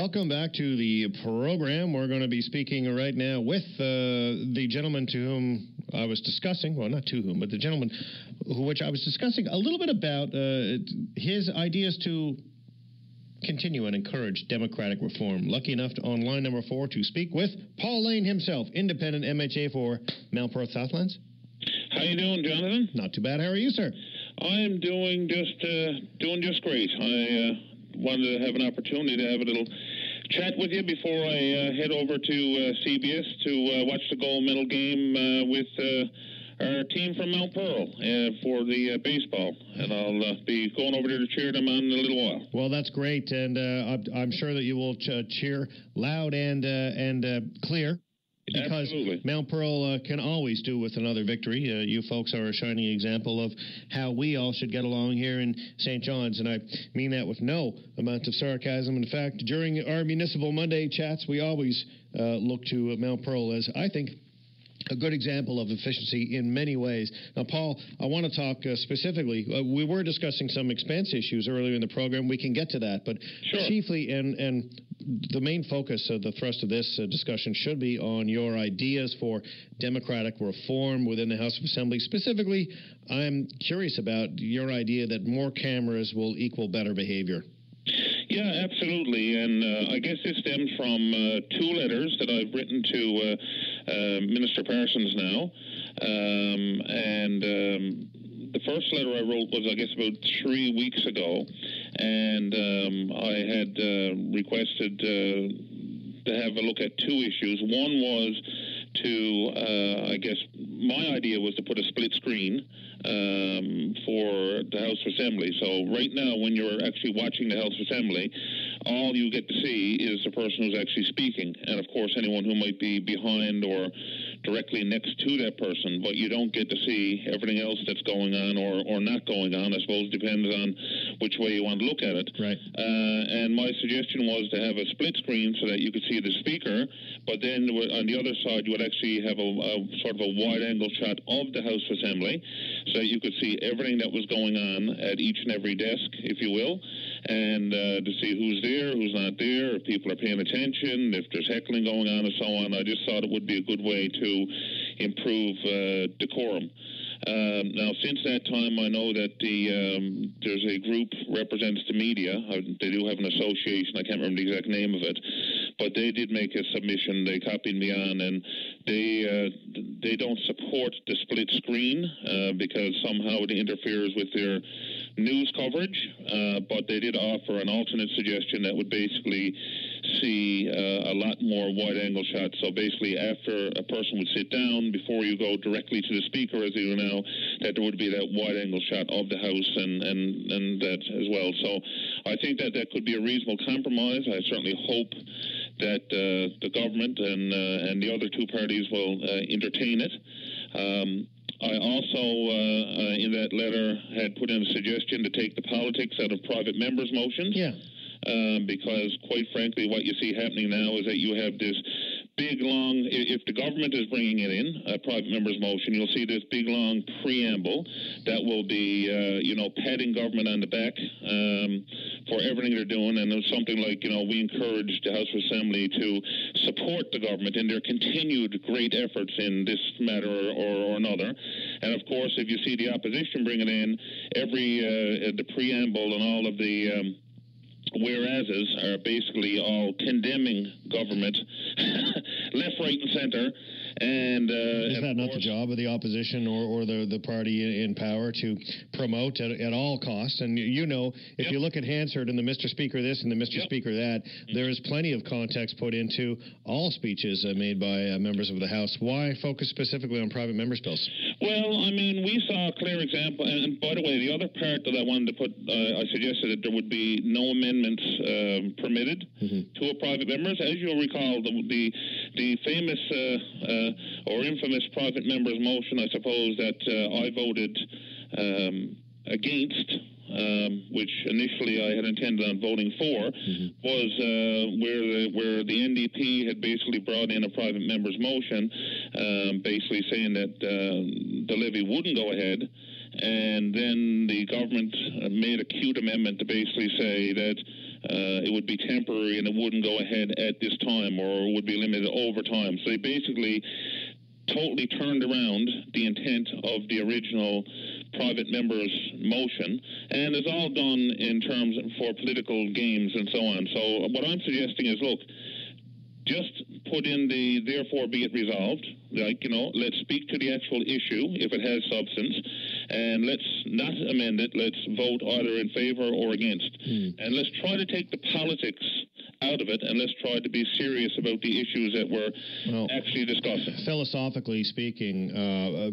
welcome back to the program. We're going to be speaking right now with the gentleman to whom I was discussing, well, not to whom, but the gentleman which I was discussing a little bit about his ideas to continue and encourage democratic reform. Lucky enough to, on line number 4 to speak with Paul Lane himself, independent MHA for Mount Pearl Southlands. How you doing, Jonathan? Not too bad. How are you, sir? I'm doing just great. I wanted to have an opportunity to have a little chat with you before I head over to CBS to watch the gold medal game with our team from Mount Pearl for the baseball. And I'll be going over there to cheer them on in a little while. Well, that's great, and I'm sure that you will cheer loud and clear. Because Absolutely. Mount Pearl can always do with another victory. You folks are a shining example of how we all should get along here in St. John's, and I mean that with no amount of sarcasm. In fact, during our Municipal Monday chats, we always look to Mount Pearl as, I think, a good example of efficiency in many ways. Now, Paul, I want to talk specifically. We were discussing some expense issues earlier in the program. We can get to that, but sure. Chiefly, and the main focus of the thrust of this discussion should be on your ideas for democratic reform within the House of Assembly. Specifically, I'm curious about your idea that more cameras will equal better behavior. Yeah, absolutely. And I guess this stems from 2 letters that I've written to Minister Parsons now. The first letter I wrote was, I guess, about 3 weeks ago. And I had requested to have a look at 2 issues. One was to, I guess, my idea was to put a split screen for the House of Assembly. So right now, when you're actually watching the House of Assembly, all you get to see is the person who's actually speaking. And, of course, anyone who might be behind or directly next to that person, but you don't get to see everything else that's going on or not going on. I suppose depends on which way you want to look at it. Right. And my suggestion was to have a split screen so that you could see the speaker, but then on the other side you would actually have a sort of a wide-angle shot of the House of Assembly so that you could see everything that was going on at each and every desk, if you will, and to see who's there, who's not there, if people are paying attention, if there's heckling going on and so on. I just thought it would be a good way to improve decorum. Now, since that time, I know that there's a group represents the media. They do have an association. I can't remember the exact name of it, but they did make a submission. They copied me on, and they don't support the split screen because somehow it interferes with their news coverage. But they did offer an alternate suggestion that would basically see a lot more wide-angle shots. So basically, after a person would sit down, before you go directly to the speaker, as you know, that there would be that wide-angle shot of the House and that as well. So I think that that could be a reasonable compromise. I certainly hope that the government and the other 2 parties will entertain it. I also, in that letter, had put in a suggestion to take the politics out of private members' motions. Yeah. Because, quite frankly, what you see happening now is that you have this big, long, if the government is bringing it in, a private member's motion, you'll see this big, long preamble that will be, patting government on the back for everything they're doing. And it's something like, we encourage the House of Assembly to support the government in their continued great efforts in this matter or another. And, of course, if you see the opposition bring it in, the preamble and all of the whereases are basically all condemning government, left, right, and center. And is that not the job of the opposition or the party in power to promote at all costs? And if you look at Hansard and the Mr. Speaker this and the Mr. Speaker that, there is plenty of context put into all speeches made by members of the House. Why focus specifically on private members' bills? Well, I mean, we saw a clear example. And by the way, the other part that I wanted to put, I suggested that there would be no amendments permitted to a private members. As you'll recall, the famous or infamous private members motion, I suppose, that I voted against, which initially I had intended on voting for, was where the NDP had basically brought in a private members motion, basically saying that the levy wouldn't go ahead. And then the government made a cute amendment to basically say that it would be temporary and it wouldn't go ahead at this time, or would be limited over time. So they basically totally turned around the intent of the original private members' motion, and it's all done in terms for political games and so on. So what I'm suggesting is, look, just put in the therefore be it resolved. Like, let's speak to the actual issue if it has substance, and let's not amend it. Let's vote either in favor or against. And let's try to take the politics out of it, and let's try to be serious about the issues that we're actually discussing. Philosophically speaking,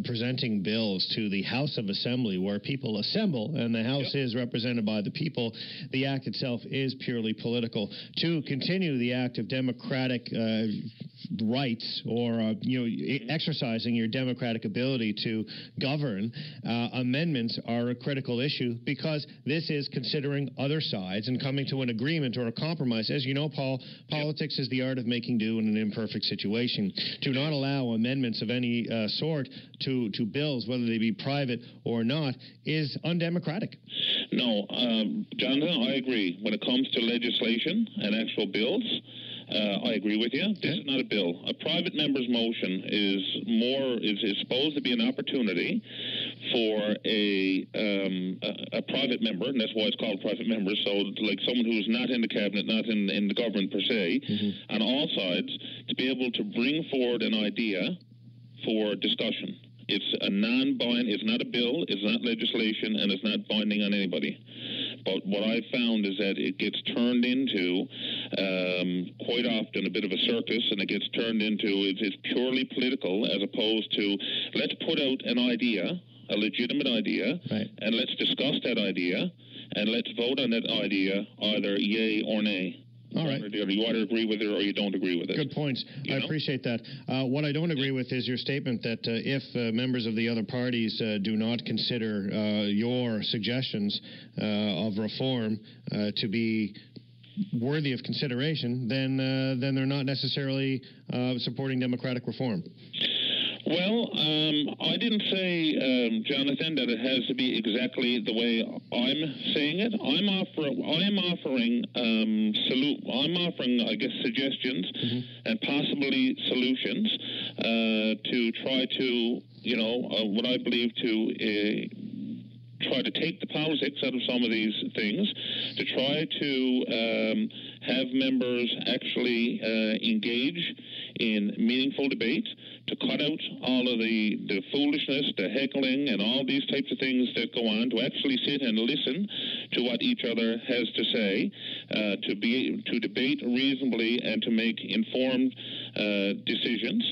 presenting bills to the House of Assembly where people assemble and the House is represented by the people, the act itself is purely political. To continue the act of democratic rights or, exercising your democratic ability to govern, amendments are a critical issue because this is considering other sides and coming to an agreement or a compromise. As you know, Paul, politics is the art of making do in an imperfect situation. To not allow amendments of any sort to bills, whether they be private or not, is undemocratic. No, Jonathan, I agree. When it comes to legislation and actual bills, I agree with you. This is not a bill. A private member's motion is supposed to be an opportunity for a private member, and that's why it's called private member. So, like someone who's not in the cabinet, not in the government per se, on all sides, to be able to bring forward an idea for discussion. It's a non-binding. It's not a bill. It's not legislation, and it's not binding on anybody. But what I've found is that it gets turned into quite often a bit of a circus, and it gets turned into it's purely political as opposed to let's put out an idea, a legitimate idea, and let's discuss that idea, and let's vote on that idea either yay or nay. All right. You either agree with it or you don't agree with it. Good points. I appreciate that. What I don't agree with is your statement that if members of the other parties do not consider your suggestions of reform to be worthy of consideration, then they're not necessarily supporting democratic reform. Well, I didn't say, Jonathan, that it has to be exactly the way I'm saying it. I'm offering, I guess, suggestions and possibly solutions to try to, what I believe to try to take the politics out of some of these things, to try to have members actually engage in meaningful debate, to cut out all of the foolishness, the heckling, and all these types of things that go on, to actually sit and listen to what each other has to say, to debate reasonably and to make informed decisions.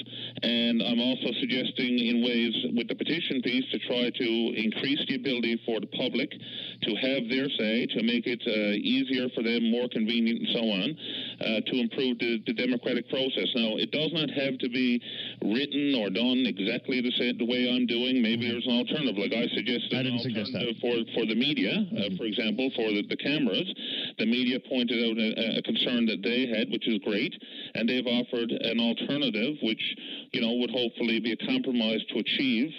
And I'm also suggesting in ways with the petition piece to try to increase the ability for the public to have their say, to make it easier for them, more convenient, and so on, to improve the democratic process. Now, it does not have to be written or done exactly the way I'm doing. Maybe there's an alternative. Like I suggested, I didn't suggest that. For the media, for example, for the cameras, the media pointed out a concern that they had, which is great, and they've offered an alternative, which would hopefully be a compromise to achieve,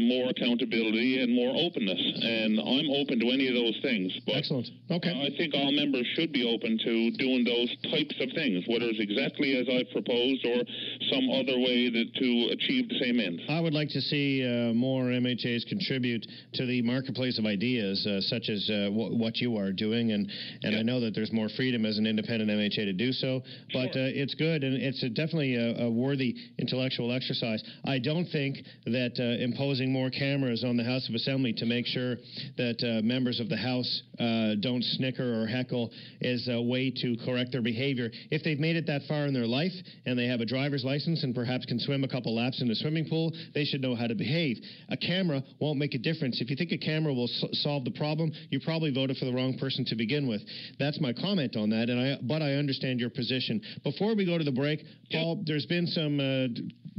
more accountability and more openness. And I'm open to any of those things. But excellent. Okay. I think all members should be open to doing those types of things, whether it's exactly as I've proposed or some other way to achieve the same end. I would like to see more MHAs contribute to the marketplace of ideas, such as what you are doing, and I know that there's more freedom as an independent MHA to do so, but it's good, and it's definitely a worthy intellectual exercise. I don't think that imposing more cameras on the House of Assembly to make sure that members of the House don't snicker or heckle is a way to correct their behavior. If they've made it that far in their life and they have a driver's license and perhaps can swim a couple laps in a swimming pool, they should know how to behave. A camera won't make a difference. If you think a camera will solve the problem, you probably voted for the wrong person to begin with. That's my comment on that, but I understand your position. Before we go to the break, Paul, there's been some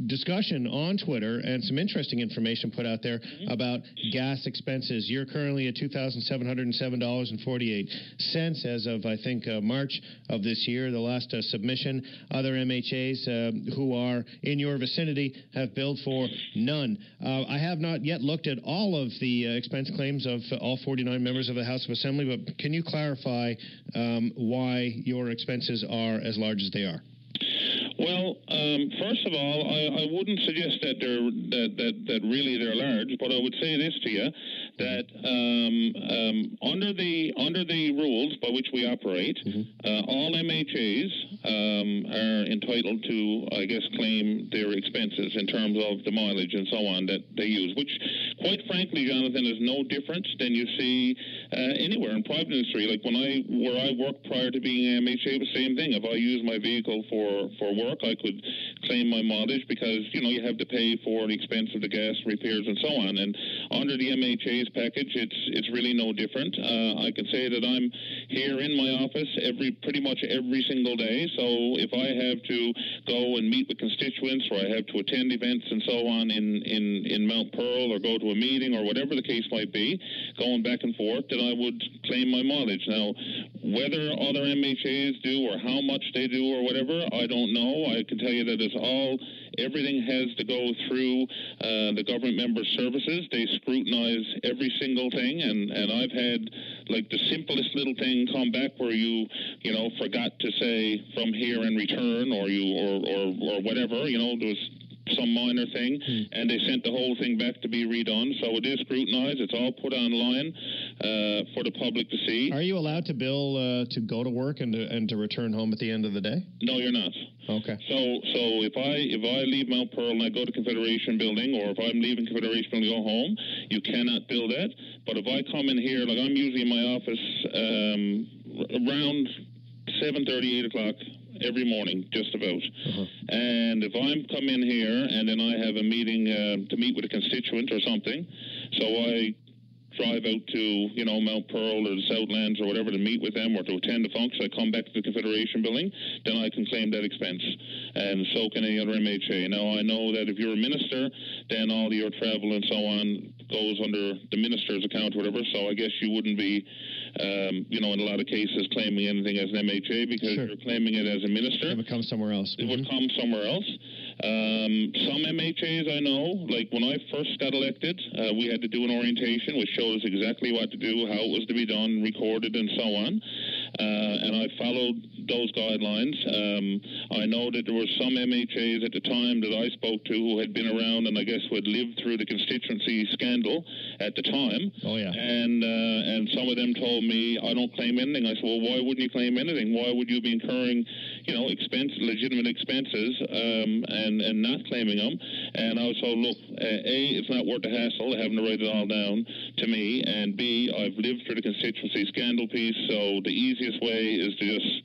discussion on Twitter and some interesting information put out there about gas expenses. You're currently at $2,707.48 as of, I think, March of this year, the last submission. Other MHAs who are in your vicinity have billed for none. I have not yet looked at all of the expense claims of all 49 members of the House of Assembly, but can you clarify why your expenses are as large as they are? Well, first of all, I wouldn't suggest that that really they're large, but I would say this to you, that under the rules by which we operate, all MHAs are entitled to, I guess, claim their expenses in terms of the mileage and so on that they use, which, quite frankly, Jonathan, is no different than you see anywhere in private industry. Like where I worked prior to being an MHA, it was the same thing. If I used my vehicle for work, I could claim my mileage because, you have to pay for the expense of the gas repairs and so on. And under the MHA's package, it's really no different. I can say that I'm here in my office pretty much every single day. So if I have to go and meet with constituents, or I have to attend events and so on in Mount Pearl, or go to a meeting, or whatever the case might be, going back and forth, then I would claim my mileage. Now, whether other MHAs do or how much they do or whatever, I don't know. I can tell you that everything has to go through the government member services. They scrutinize every single thing, and I've had like the simplest little thing come back where you forgot to say from here and return, or whatever, there was some minor thing, and they sent the whole thing back to be redone. So it is scrutinized. It's all put online for the public to see. Are you allowed to bill to go to work and to return home at the end of the day? No, you're not. Okay. So if I leave Mount Pearl and I go to Confederation Building, or if I'm leaving Confederation Building to go home, you cannot bill that. But if I come in here, like I'm usually in my office around 7:30, 8 o'clock every morning, just about. And if I'm come in here and then I have a meeting to meet with a constituent or something, so I drive out to, Mount Pearl or the Southlands or whatever to meet with them or to attend a function, I come back to the Confederation Building, then I can claim that expense. And so can any other MHA. Now, I know that if you're a minister, then all your travel and so on goes under the minister's account or whatever, so I guess you wouldn't be, in a lot of cases, claiming anything as an MHA because you're claiming it as a minister. It would come somewhere else. It would come somewhere else. Some MHAs I know, like when I first got elected, we had to do an orientation which showed us exactly what to do, how it was to be done, recorded, and so on. And I followed those guidelines. I know that there were some MHAs at the time that I spoke to who had been around and I guess who had lived through the constituency scandal at the time. Oh, yeah. And some of them told me, I don't claim anything. I said, well, why wouldn't you claim anything? Why would you be incurring, legitimate expenses and not claiming them? And I was told, look, A, it's not worth the hassle having to write it all down to me, and B, I've lived through the constituency scandal piece, so the easiest way is to just,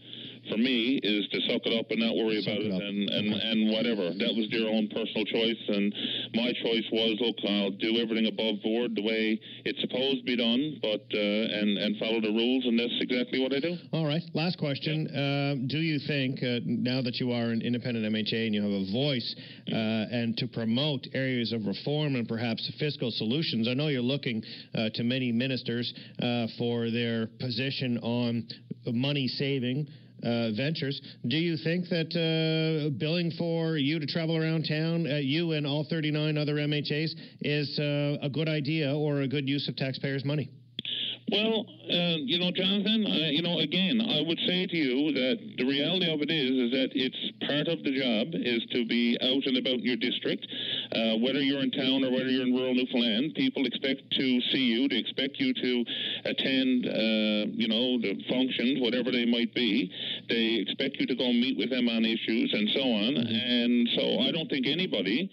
for me, is to suck it up and not worry about it and whatever. That was their own personal choice, and my choice was, look, I'll do everything above board the way it's supposed to be done, but and follow the rules, and that's exactly what I do. All right. Last question. Do you think, now that you are an independent MHA and you have a voice, and to promote areas of reform and perhaps fiscal solutions, I know you're looking to many ministers for their position on money-saving ventures. Do you think that billing for you to travel around town, you and all 39 other MHAs, is a good idea or a good use of taxpayers' money? Well, Jonathan, again, I would say to you that the reality of it is that it's part of the job is to be out and about in your district. Whether you're in town or whether you're in rural Newfoundland, people expect to see you. They expect you to attend, the functions, whatever they might be. They expect you to go meet with them on issues and so on. And so I don't think anybody,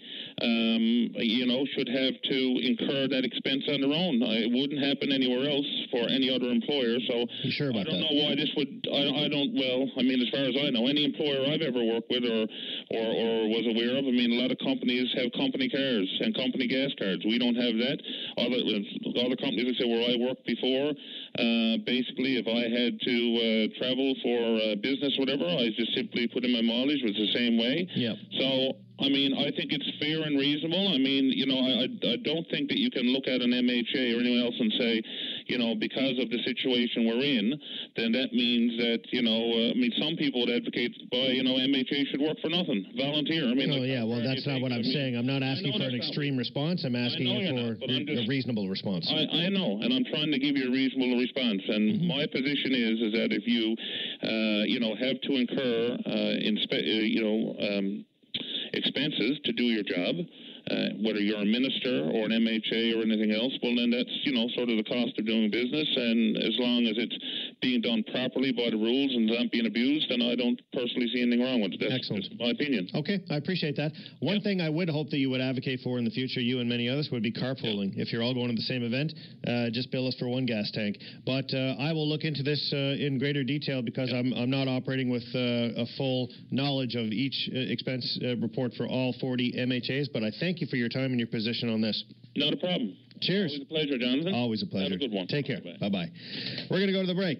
should have to incur that expense on their own. It wouldn't happen anywhere else for any other employer. So you sure about that? I don't know why this would. I don't. Well, as far as I know, any employer I've ever worked with or was aware of, a lot of companies have company cars and company gas cards. We don't have that. Other companies, like say, where I worked before, basically, if I had to travel for business or whatever, I just simply put in my mileage. It was the same way. Yeah. So I mean, I think it's fair and reasonable. I mean, you know, I don't think that you can look at an MHA or anyone else and say, you know, because of the situation we're in, then that means that, you know, I mean, some people would advocate by, you know, MHA should work for nothing, volunteer. I mean, oh, yeah, well, that's not what I'm saying. I'm not asking for an extreme response. I'm asking for a reasonable response. I know, and I'm trying to give you a reasonable response. And my position is that if you, you know, have to incur, expenses to do your job, whether you're a minister or an MHA or anything else, well, then that's, you know, sort of the cost of doing business. And as long as it's being done properly by the rules and not being abused, then I don't personally see anything wrong with it. That's excellent. my opinion. Okay, I appreciate that. One thing I would hope that you would advocate for in the future, you and many others, would be carpooling. If you're all going to the same event, just bill us for one gas tank. But I will look into this in greater detail because I'm not operating with a full knowledge of each expense report for all 40 MHAs, but I thank you for your time and your position on this. Not a problem. Cheers. Always a pleasure, Jonathan. Always a pleasure. Have a good one. Take care. Bye-bye. We're going to go to the break.